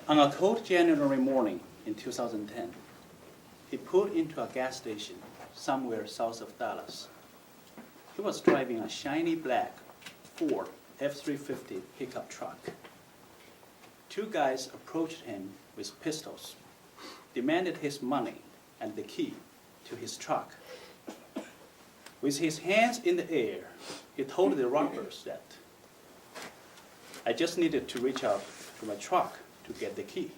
On a cold January morning in 2010, he pulled into a gas station somewhere south of Dallas. He was driving a shiny black Ford F-350 pickup truck. Two guys approached him with pistols, demanded his money and the key to his truck. With his hands in the air, he told the robbers that, "I just needed to reach out to my truck to get the key."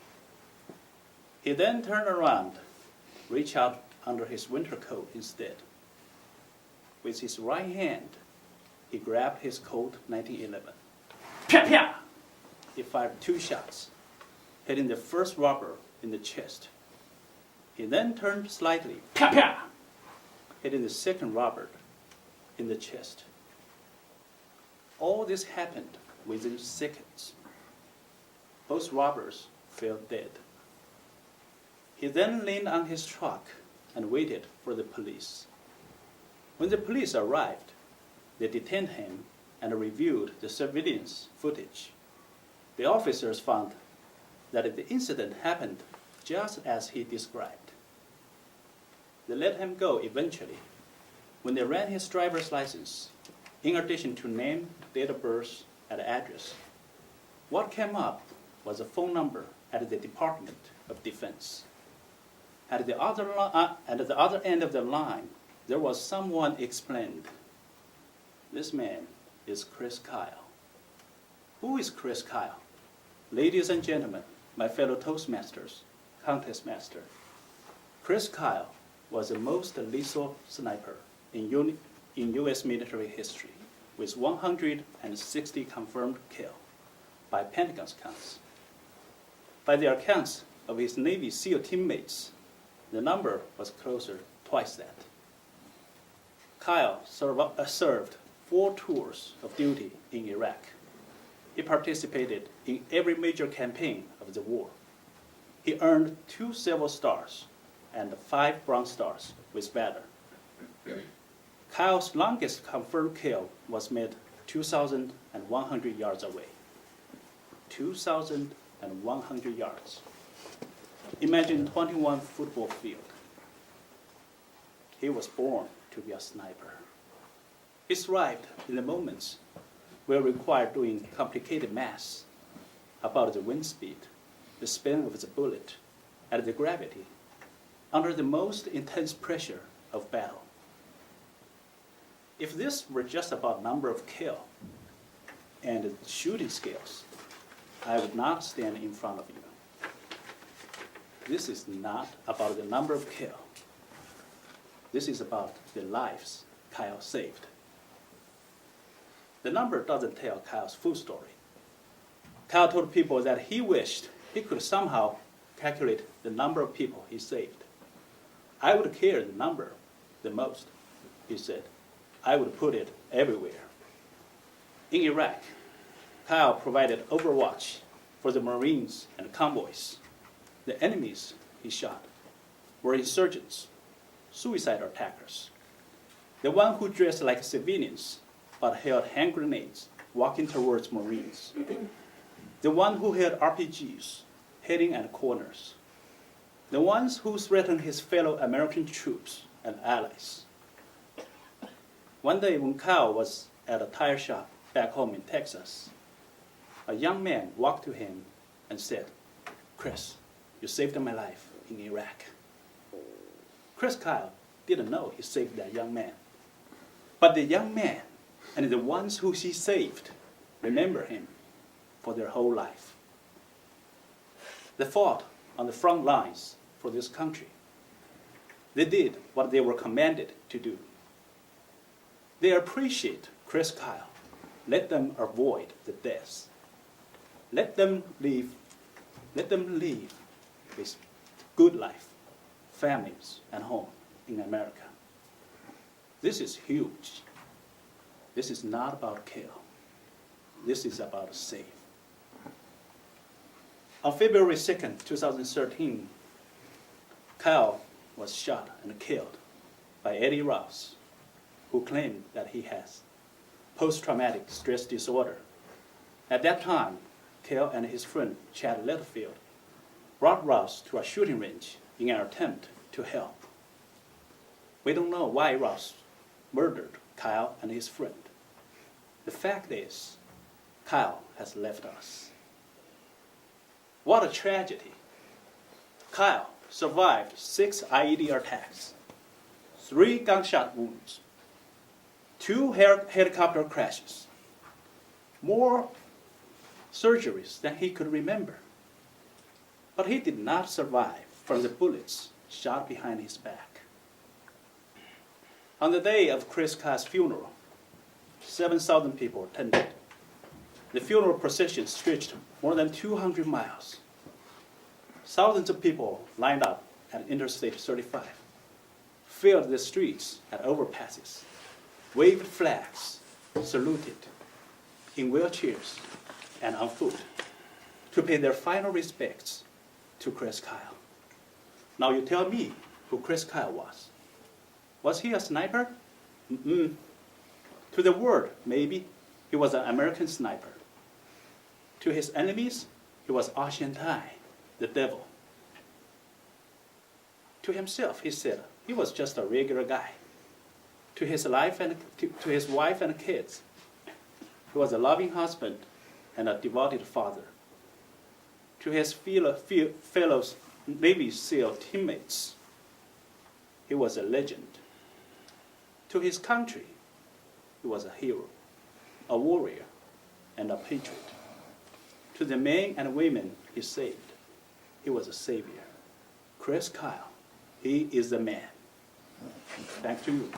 He then turned around, reached out under his winter coat instead. With his right hand, he grabbed his Colt 1911. Pia, pia! He fired 2 shots, hitting the first robber in the chest. He then turned slightly, pia, pia! Hitting the second robber in the chest. All this happened within seconds. Both robbers fell dead. He then leaned on his truck and waited for the police. When the police arrived, they detained him and reviewed the surveillance footage. The officers found that the incident happened just as he described. They let him go eventually. When they ran his driver's license, in addition to name, date of birth, and address, what came up was a phone number at the Department of Defense. At the other end of the line, there was someone explained, "This man is Chris Kyle." Who is Chris Kyle? Ladies and gentlemen, my fellow Toastmasters, contest master, Chris Kyle was the most lethal sniper in U.S. military history, with 160 confirmed kills by Pentagon's counts. By the accounts of his Navy SEAL teammates, the number was closer twice that. Kyle served 4 tours of duty in Iraq. He participated in every major campaign of the war. He earned 2 Silver Stars and 5 Bronze Stars with valor. Kyle's longest confirmed kill was made 2,100 yards away. 2,100 yards. Imagine 21 football field. He was born to be a sniper. He thrived in the moments where required doing complicated maths about the wind speed, the spin of the bullet, and the gravity under the most intense pressure of battle. If this were just about number of kills and shooting skills, I would not stand in front of you. This is not about the number of kills. This is about the lives Kyle saved. The number doesn't tell Kyle's full story. Kyle told people that he wished he could somehow calculate the number of people he saved. "I would care the number the most," he said. "I would put it everywhere." In Iraq, Kyle provided overwatch for the Marines and convoys. The enemies he shot were insurgents, suicide attackers, the one who dressed like civilians but held hand grenades walking towards Marines, the one who held RPGs hitting at corners, the ones who threatened his fellow American troops and allies. One day when Kyle was at a tire shop back home in Texas, a young man walked to him and said, "Chris, you saved my life in Iraq." Chris Kyle didn't know he saved that young man. But the young man and the ones who he saved remember him for their whole life. They fought on the front lines for this country. They did what they were commanded to do. They appreciate Chris Kyle. Let them avoid the deaths. Let them live with good life, families, and home in America. This is huge. This is not about kill. This is about save. On February 2nd, 2013, Kyle was shot and killed by Eddie Rouse, who claimed that he has post-traumatic stress disorder. At that time, Kyle and his friend Chad Littlefield brought Ross to a shooting range in an attempt to help. We don't know why Ross murdered Kyle and his friend. The fact is, Kyle has left us. What a tragedy. Kyle survived 6 IED attacks, 3 gunshot wounds, 2 helicopter crashes, more surgeries than he could remember. But he did not survive from the bullets shot behind his back. On the day of Chris Kyle's funeral, 7,000 people attended. The funeral procession stretched more than 200 miles. Thousands of people lined up at Interstate 35, filled the streets at overpasses, waved flags, saluted, in wheelchairs and on foot, to pay their final respects to Chris Kyle. Now you tell me who Chris Kyle was. Was he a sniper? Mm-mm. To the world, maybe, he was an American sniper. To his enemies, he was Ocean Tai, the devil. To himself, he said, he was just a regular guy. To his wife and kids, he was a loving husband and a devoted father. To his fellow Navy SEAL teammates, he was a legend. To his country, he was a hero, a warrior, and a patriot. To the men and women he saved, he was a savior. Chris Kyle, he is the man. Back to you.